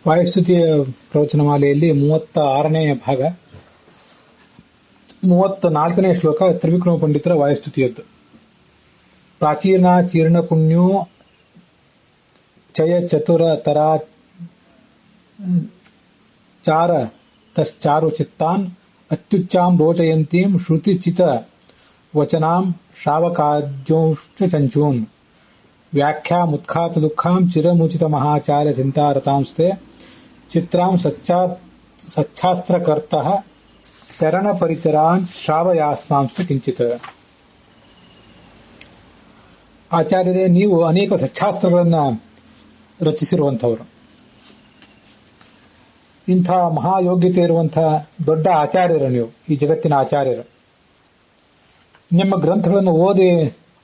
ವಾಯುಸ್ತುತಿಯ ಪ್ರವಚನಮಾಲೆಯಲ್ಲಿ 36ನೇ ಭಾಗ 34ನೇ ಶ್ಲೋಕ ತ್ರಿವಿಕ್ರಮ ಪಂಡಿತರ ವಾಯುಸ್ತುತಿಯದ್ದು. ಪ್ರಾಚೀರ್ಣ ಚೀರ್ಣ ಪುಣ್ಯೋ ಚಯ ಚತುರ ತರಾ ಚಾರ ತಶ್ಚಾರು ಚಿತ್ತಾನ್ ಅತ್ಯುಚ್ಚಾಂ ರೋಚಯಂತೀಂ ಶ್ರುತಿ ಚಿತ ವಚನಾಂ ಶ್ರಾವಕಾದ್ಯೋಶ್ಚ ಚಂಚೂನ್ ವ್ಯಾಖ್ಯಾ ಮುತ್ಖಾತ ದುಃಖಾಂ ಚಿರಮುಚಿತ ಮಹಾಚಾರ್ಯ ಚಿಂತಾರತಾಂಸ್ತೆ ಚಿತ್ರಾಂ ಸಚ್ಛಾಸ್ತ್ರಕರ್ತಃ ಚರಣ ಪರಿಚರಾನ್ ಶ್ರಾವಯಾಸ್ಮಾಂಸ್ತೆ ಕಿಂಚಿತ್. ಆಚಾರ್ಯರೇ, ನೀವು ಅನೇಕ ಸಚ್ಛಾಸ್ತ್ರಗಳನ್ನು ರಚಿಸಿರುವಂಥವರು, ಇಂಥ ಮಹಾಯೋಗ್ಯತೆ ಇರುವಂತಹ ದೊಡ್ಡ ಆಚಾರ್ಯರು, ನೀವು ಈ ಜಗತ್ತಿನ ಆಚಾರ್ಯರು. ನಿಮ್ಮ ಗ್ರಂಥಗಳನ್ನು ಓದಿ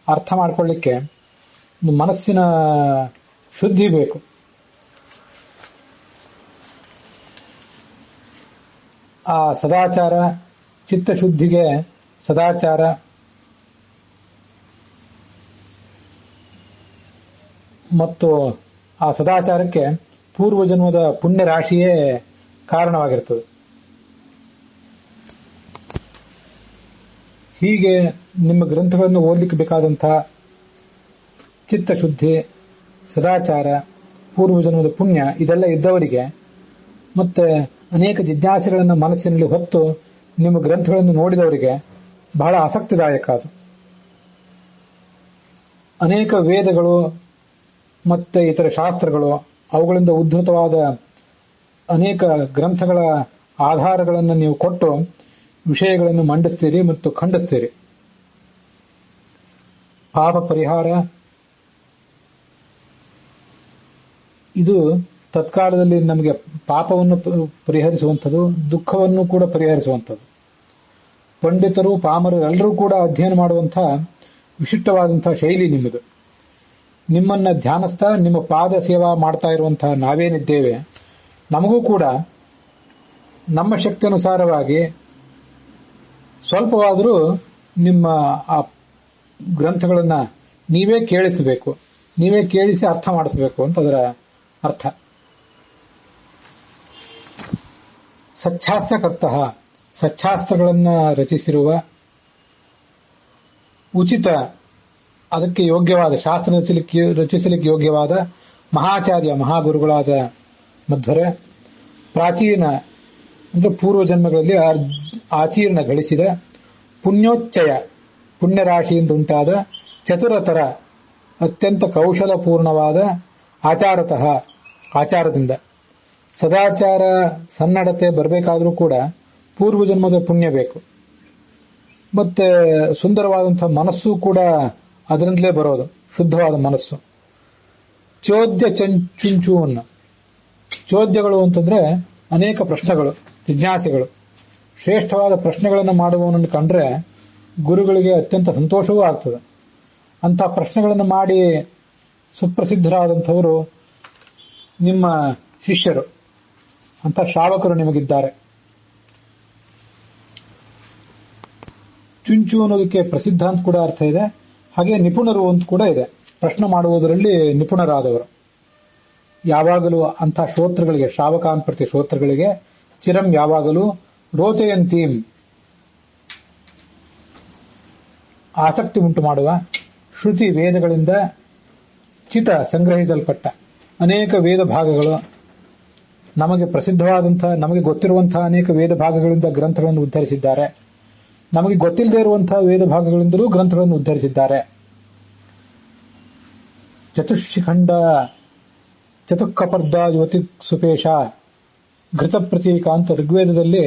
ಅರ್ಥ ಮಾಡಿಕೊಳ್ಳಿಕ್ಕೆ ಮನಸ್ಸಿನ ಶುದ್ಧಿ ಬೇಕು. ಆ ಸದಾಚಾರ, ಚಿತ್ತಶುದ್ಧಿಗೆ ಸದಾಚಾರ, ಮತ್ತು ಆ ಸದಾಚಾರಕ್ಕೆ ಪೂರ್ವಜನ್ಮದ ಪುಣ್ಯ ರಾಶಿಯೇ ಕಾರಣವಾಗಿರ್ತದೆ. ಹೀಗೆ ನಿಮ್ಮ ಗ್ರಂಥಗಳನ್ನು ಓದಲಿಕ್ಕೆ ಬೇಕಾದಂತಹ ಚಿತ್ತಶುದ್ಧಿ, ಸದಾಚಾರ, ಪೂರ್ವಜನ್ಮದ ಪುಣ್ಯ ಇದೆಲ್ಲ ಇದ್ದವರಿಗೆ ಮತ್ತೆ ಅನೇಕ ಜಿಜ್ಞಾಸೆಗಳನ್ನು ಮನಸ್ಸಿನಲ್ಲಿ ಹೊತ್ತು ನಿಮ್ಮ ಗ್ರಂಥಗಳನ್ನು ನೋಡಿದವರಿಗೆ ಬಹಳ ಆಸಕ್ತಿದಾಯಕ ಅದು. ಅನೇಕ ವೇದಗಳು ಮತ್ತೆ ಇತರ ಶಾಸ್ತ್ರಗಳು, ಅವುಗಳಿಂದ ಉದ್ಧೃತವಾದ ಅನೇಕ ಗ್ರಂಥಗಳ ಆಧಾರಗಳನ್ನು ನೀವು ಕೊಟ್ಟು ವಿಷಯಗಳನ್ನು ಮಂಡಿಸ್ತೀರಿ ಮತ್ತು ಖಂಡಿಸ್ತೀರಿ. ಪಾಪ ಪರಿಹಾರ ಇದು ತತ್ಕಾಲದಲ್ಲಿ ನಮಗೆ ಪಾಪವನ್ನು ಪರಿಹರಿಸುವಂಥದ್ದು, ದುಃಖವನ್ನು ಕೂಡ ಪರಿಹರಿಸುವಂಥದ್ದು. ಪಂಡಿತರು, ಪಾಮರರು ಎಲ್ಲರೂ ಕೂಡ ಅಧ್ಯಯನ ಮಾಡುವಂತಹ ವಿಶಿಷ್ಟವಾದಂತಹ ಶೈಲಿ ನಿಮ್ಮದು. ನಿಮ್ಮನ್ನ ಧ್ಯಾನಸ್ಥ, ನಿಮ್ಮ ಪಾದ ಸೇವಾ ಮಾಡ್ತಾ ಇರುವಂತಹ ನಾವೇನಿದ್ದೇವೆ, ನಮಗೂ ಕೂಡ ನಮ್ಮ ಶಕ್ತಿ ಅನುಸಾರವಾಗಿ ಸ್ವಲ್ಪವಾದರೂ ನಿಮ್ಮ ಆ ಗ್ರಂಥಗಳನ್ನ ನೀವೇ ಕೇಳಿಸಬೇಕು, ನೀವೇ ಕೇಳಿಸಿ ಅರ್ಥ ಮಾಡಿಸಬೇಕು ಅಂತ ಅದರ ಅರ್ಥ. ಸಚ್ಛಾಸ್ತ್ರಕರ್ತಃ, ಸಚ್ಛಾಸ್ತ್ರಗಳನ್ನು ರಚಿಸಿರುವ, ಉಚಿತ, ಅದಕ್ಕೆ ಯೋಗ್ಯವಾದ, ಶಾಸ್ತ್ರ ರಚಿಸಲಿಕ್ಕೆ ಯೋಗ್ಯವಾದ ಮಹಾಚಾರ್ಯ, ಮಹಾಗುರುಗಳಾದ ಮಧ್ವರೇ, ಪ್ರಾಚೀನ ಅಂದ್ರೆ ಪೂರ್ವಜನ್ಮಗಳಲ್ಲಿ ಆಚೀರ್ಣ ಗಳಿಸಿದ, ಪುಣ್ಯೋಚ್ಚಯ, ಪುಣ್ಯರಾಶಿಯಿಂದ ಉಂಟಾದ, ಚತುರತರ, ಅತ್ಯಂತ ಕೌಶಲಪೂರ್ಣವಾದ, ಆಚಾರತಃ, ಆಚಾರದಿಂದ, ಸದಾಚಾರ ಸನ್ನಡತೆ ಬರಬೇಕಾದ್ರೂ ಕೂಡ ಪೂರ್ವಜನ್ಮದ ಪುಣ್ಯ ಬೇಕು. ಮತ್ತೆ ಸುಂದರವಾದಂತಹ ಮನಸ್ಸು ಕೂಡ ಅದರಿಂದಲೇ ಬರೋದು, ಶುದ್ಧವಾದ ಮನಸ್ಸು. ಚೋದ್ಯ ಚುಂಚೂನ್, ಚೋದ್ಯಗಳು ಅಂತಂದ್ರೆ ಅನೇಕ ಪ್ರಶ್ನೆಗಳು, ಜಿಜ್ಞಾಸೆಗಳು. ಶ್ರೇಷ್ಠವಾದ ಪ್ರಶ್ನೆಗಳನ್ನು ಮಾಡುವವನನ್ನು ಕಂಡ್ರೆ ಗುರುಗಳಿಗೆ ಅತ್ಯಂತ ಸಂತೋಷವೂ ಆಗ್ತದೆ. ಅಂಥ ಪ್ರಶ್ನೆಗಳನ್ನು ಮಾಡಿ ಸುಪ್ರಸಿದ್ಧರಾದಂಥವರು ನಿಮ್ಮ ಶಿಷ್ಯರು, ಅಂತ ಶ್ರಾವಕರು ನಿಮಗಿದ್ದಾರೆ. ಚುಂಚು ಅನ್ನೋದಕ್ಕೆ ಪ್ರಸಿದ್ಧ ಅಂತ ಕೂಡ ಅರ್ಥ ಇದೆ, ಹಾಗೆ ನಿಪುಣರು ಅಂತ ಕೂಡ ಇದೆ. ಪ್ರಶ್ನೆ ಮಾಡುವುದರಲ್ಲಿ ನಿಪುಣರಾದವರು. ಯಾವಾಗಲೂ ಅಂಥ ಶ್ರೋತೃಗಳಿಗೆ, ಶ್ರಾವಕಾನ್ ಪ್ರತಿ ಶ್ರೋತೃಗಳಿಗೆ ಚಿರಂ ಯಾವಾಗಲೂ ರೋಚಯಂತೀಂ, ಆಸಕ್ತಿ ಉಂಟು ಮಾಡುವ, ಶ್ರುತಿ ವೇದಗಳಿಂದ ಚಿತ ಸಂಗ್ರಹಿಸಲ್ಪಟ್ಟ ಅನೇಕ ವೇದ ಭಾಗಗಳು, ನಮಗೆ ಪ್ರಸಿದ್ಧವಾದಂತಹ, ನಮಗೆ ಗೊತ್ತಿರುವಂತಹ ಅನೇಕ ವೇದ ಭಾಗಗಳಿಂದ ಗ್ರಂಥಗಳನ್ನು ಉದ್ಧರಿಸಿದ್ದಾರೆ. ನಮಗೆ ಗೊತ್ತಿಲ್ಲದೆ ಇರುವಂತಹ ವೇದ ಭಾಗಗಳಿಂದಲೂ ಗ್ರಂಥಗಳನ್ನು ಉದ್ಧರಿಸಿದ್ದಾರೆ. ಚತುಷ್ಖಂಡ ಚತುಃಕಪರ್ಧ ಯುವತಿ ಸುಪೇಶ ಘೃತ ಪ್ರತೀಕ ಅಂತ ಋಗ್ವೇದದಲ್ಲಿ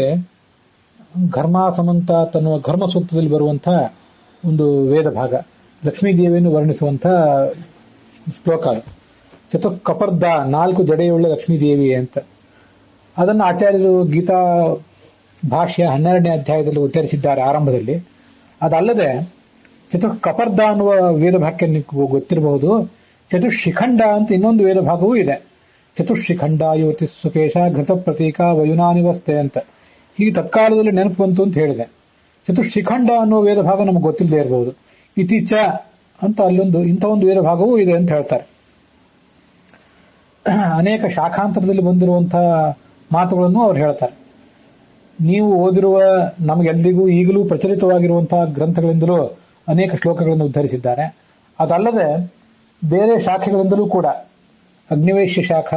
ಘರ್ಮಾಸಮಂತ ತನ್ನುವ ಘರ್ಮ ಸೂಕ್ತದಲ್ಲಿ ಬರುವಂತಹ ಒಂದು ವೇದ ಭಾಗ, ಲಕ್ಷ್ಮೀದೇವಿಯನ್ನು ವರ್ಣಿಸುವಂತಹ ಶ್ಲೋಕ. ಚತುಃಕಪರ್ಧ, 4 ಜಡೆಯುಳ್ಳ ಲಕ್ಷ್ಮೀದೇವಿ ಅಂತ. ಅದನ್ನು ಆಚಾರ್ಯರು ಗೀತಾ ಭಾಷ್ಯ 12ನೇ ಅಧ್ಯಾಯದಲ್ಲಿ ಉತ್ತರಿಸಿದ್ದಾರೆ ಆರಂಭದಲ್ಲಿ. ಅದಲ್ಲದೆ ಚತುಃಕಪರ್ಧ ಅನ್ನುವ ವೇದ ಭಾಗ್ಯ ನೀವು ಗೊತ್ತಿರಬಹುದು. ಚತುಶಿಖಂಡ ಅಂತ ಇನ್ನೊಂದು ವೇದ ಭಾಗವೂ ಇದೆ. ಚತುಶಿಖಂಡ ಯುವತಿ ಸುಕೇಶ ಘೃತ ಪ್ರತೀಕ ವಯುನಾನಿವಸ್ತೆ ಅಂತ. ಹೀಗೆ ತತ್ಕಾಲದಲ್ಲಿ ನೆನಪು ಬಂತು ಅಂತ ಹೇಳಿದೆ. ಚತುಶಿಖಂಡ ಅನ್ನುವ ವೇದ ಭಾಗ ನಮಗೆ ಗೊತ್ತಿಲ್ಲದೆ ಇರಬಹುದು. ಇತಿಚ ಅಂತ ಅಲ್ಲೊಂದು ಇಂಥ ಒಂದು ವೇದ ಭಾಗವೂ ಇದೆ ಅಂತ ಹೇಳ್ತಾರೆ. ಅನೇಕ ಶಾಖಾಂತರದಲ್ಲಿ ಬಂದಿರುವಂತಹ ಮಾತುಗಳನ್ನು ಅವ್ರು ಹೇಳ್ತಾರೆ. ನೀವು ಓದಿರುವ ನಮಗೆಲ್ಲರಿಗೂ ಈಗಲೂ ಪ್ರಚಲಿತವಾಗಿರುವಂತಹ ಗ್ರಂಥಗಳಿಂದಲೂ ಅನೇಕ ಶ್ಲೋಕಗಳನ್ನು ಉದ್ಧರಿಸಿದ್ದಾರೆ. ಅದಲ್ಲದೆ ಬೇರೆ ಶಾಖೆಗಳಿಂದಲೂ ಕೂಡ ಅಗ್ನಿವೈಶ್ಯ ಶಾಖ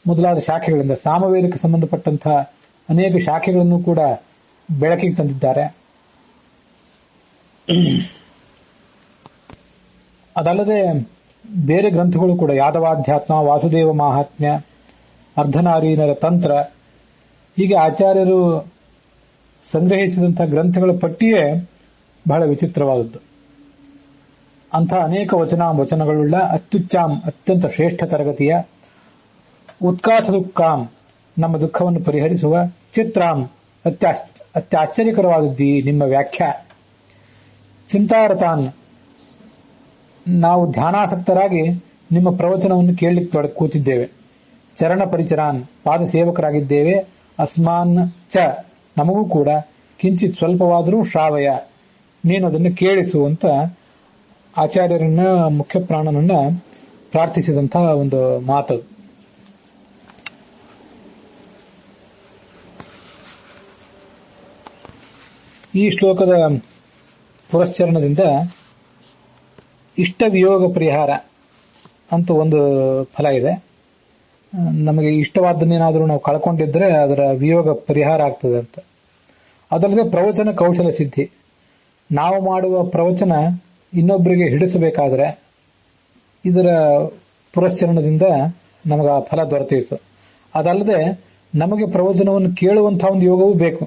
ಮೊದಲಾದ ಶಾಖೆಗಳಿಂದ ಸಾಮವೇದಕ್ಕೆ ಸಂಬಂಧಪಟ್ಟಂತಹ ಅನೇಕ ಶಾಖೆಗಳನ್ನು ಕೂಡ ಬೆಳಕಿಗೆ ತಂದಿದ್ದಾರೆ. ಅದಲ್ಲದೆ ಬೇರೆ ಗ್ರಂಥಗಳು ಕೂಡ ಯಾದವಾಧ್ಯಾತ್ಮ, ವಾಸುದೇವ ಮಾಹಾತ್ಮ್ಯ, ಅರ್ಧನಾರೀನರ ತಂತ್ರ, ಹೀಗೆ ಆಚಾರ್ಯರು ಸಂಗ್ರಹಿಸಿದಂತಹ ಗ್ರಂಥಗಳ ಪಟ್ಟಿಯೇ ಬಹಳ ವಿಚಿತ್ರವಾದದ್ದು. ಅಂಥ ಅನೇಕ ವಚನಗಳುಳ್ಳ ಅತ್ಯಂತ ಶ್ರೇಷ್ಠ ತರಗತಿಯ ಉತ್ಕಾಥ ದುಃಖಾಂ, ನಮ್ಮ ದುಃಖವನ್ನು ಪರಿಹರಿಸುವ ಚಿತ್ರಾಂ, ಅತ್ಯಾಶ್ಚರ್ಯಕರವಾದದ್ದಿ ನಿಮ್ಮ ವ್ಯಾಖ್ಯಾ. ಚಿಂತಾರತಾನ್, ನಾವು ಧ್ಯಾನಾಸಕ್ತರಾಗಿ ನಿಮ್ಮ ಪ್ರವಚನವನ್ನು ಕೇಳಲಿಕ್ಕೆ ಕೂತಿದ್ದೇವೆ. ಚರಣ ಪರಿಚರಾನ್, ಪಾದ ಸೇವಕರಾಗಿದ್ದೇವೆ. ಅಸ್ಮಾನ್ ಚ, ನಮಗೂ ಕೂಡ ಕಿಂಚಿತ್ ಸ್ವಲ್ಪವಾದರೂ ಶ್ರಾವಯ, ನೀನು ಅದನ್ನು ಕೇಳಿಸು ಅಂತ ಆಚಾರ್ಯರನ್ನ, ಮುಖ್ಯ ಪ್ರಾಣನನ್ನ ಪ್ರಾರ್ಥಿಸಿದಂತಹ ಒಂದು ಮಾತು. ಈ ಶ್ಲೋಕದ ಪುರಶ್ಚರಣದಿಂದ ಇಷ್ಟ ವಿಯೋಗ ಪರಿಹಾರ ಅಂತ ಒಂದು ಫಲ ಇದೆ. ನಮಗೆ ಇಷ್ಟವಾದ್ದನ್ನೇನಾದರೂ ನಾವು ಕಳ್ಕೊಂಡಿದ್ರೆ ಅದರ ವಿಯೋಗ ಪರಿಹಾರ ಆಗ್ತದೆ ಅಂತ. ಅದಲ್ಲದೆ ಪ್ರವಚನ ಕೌಶಲ ಸಿದ್ಧಿ, ನಾವು ಮಾಡುವ ಪ್ರವಚನ ಇನ್ನೊಬ್ಬರಿಗೆ ಹಿಡಿಸಬೇಕಾದ್ರೆ ಇದರ ಪುರಶ್ಚರಣದಿಂದ ನಮಗೆ ಆ ಫಲ ದೊರೆತಿತ್ತು. ಅದಲ್ಲದೆ ನಮಗೆ ಪ್ರವಚನವನ್ನು ಕೇಳುವಂತಹ ಒಂದು ಯೋಗವೂ ಬೇಕು.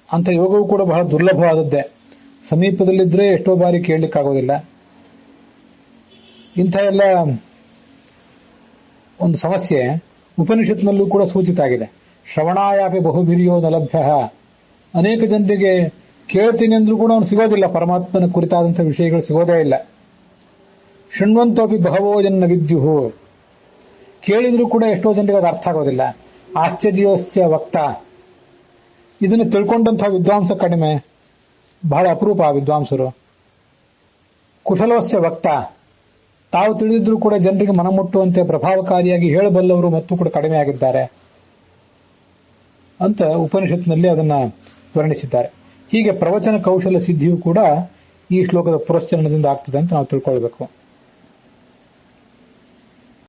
ಅಂತ ಯೋಗವೂ ಕೂಡ ಬಹಳ ದುರ್ಲಭವಾದದ್ದೇ. ಸಮೀಪದಲ್ಲಿದ್ರೆ ಎಷ್ಟೋ ಬಾರಿ ಕೇಳಲಿಕ್ಕಾಗೋದಿಲ್ಲ. ಇಂಥ ಎಲ್ಲ ಒಂದು ಸಮಸ್ಯೆ ಉಪನಿಷತ್ನಲ್ಲೂ ಕೂಡ ಸೂಚಿತ ಆಗಿದೆ. ಶ್ರವಣಾಯಾಪಿ ಬಹುಭಿರಿಯೋ ನಲಭ್ಯ, ಅನೇಕ ಜನರಿಗೆ ಕೇಳ್ತೀನಿ ಅಂದ್ರೂ ಕೂಡ ಅವನು ಸಿಗೋದಿಲ್ಲ, ಪರಮಾತ್ಮನ ಕುರಿತಾದಂತಹ ವಿಷಯಗಳು ಸಿಗೋದೇ ಇಲ್ಲ. ಶೃಣ್ವಂತೋಪಿ ಬಹವೋ ಜನ ವಿದ್ಯುಹು, ಕೇಳಿದ್ರೂ ಕೂಡ ಎಷ್ಟೋ ಜನರಿಗೆ ಅದು ಅರ್ಥ ಆಗೋದಿಲ್ಲ. ಆಶ್ಚರ್ಯೋಸ್ಯ ವಕ್ತ, ಇದನ್ನು ತಿಳ್ಕೊಂಡಂತಹ ವಿದ್ವಾಂಸ ಕಡಿಮೆ, ಬಹಳ ಅಪರೂಪ ವಿದ್ವಾಂಸರು. ಕುಶಲೋಸ್ಯ ವಕ್ತ, ತಾವು ತಿಳಿದಿದ್ರೂ ಕೂಡ ಜನರಿಗೆ ಮನಮುಟ್ಟುವಂತೆ ಪ್ರಭಾವಕಾರಿಯಾಗಿ ಹೇಳಬಲ್ಲವರು ಮತ್ತು ಕೂಡ ಕಡಿಮೆ ಆಗಿದ್ದಾರೆ ಅಂತ ಉಪನಿಷತ್ನಲ್ಲಿ ಅದನ್ನ ವರ್ಣಿಸಿದ್ದಾರೆ. ಹೀಗೆ ಪ್ರವಚನ ಕೌಶಲ ಸಿದ್ಧಿಯೂ ಕೂಡ ಈ ಶ್ಲೋಕದ ಪುರಶ್ಚರಣದಿಂದ ಆಗ್ತದೆ ಅಂತ ನಾವು ತಿಳ್ಕೊಳ್ಬೇಕು.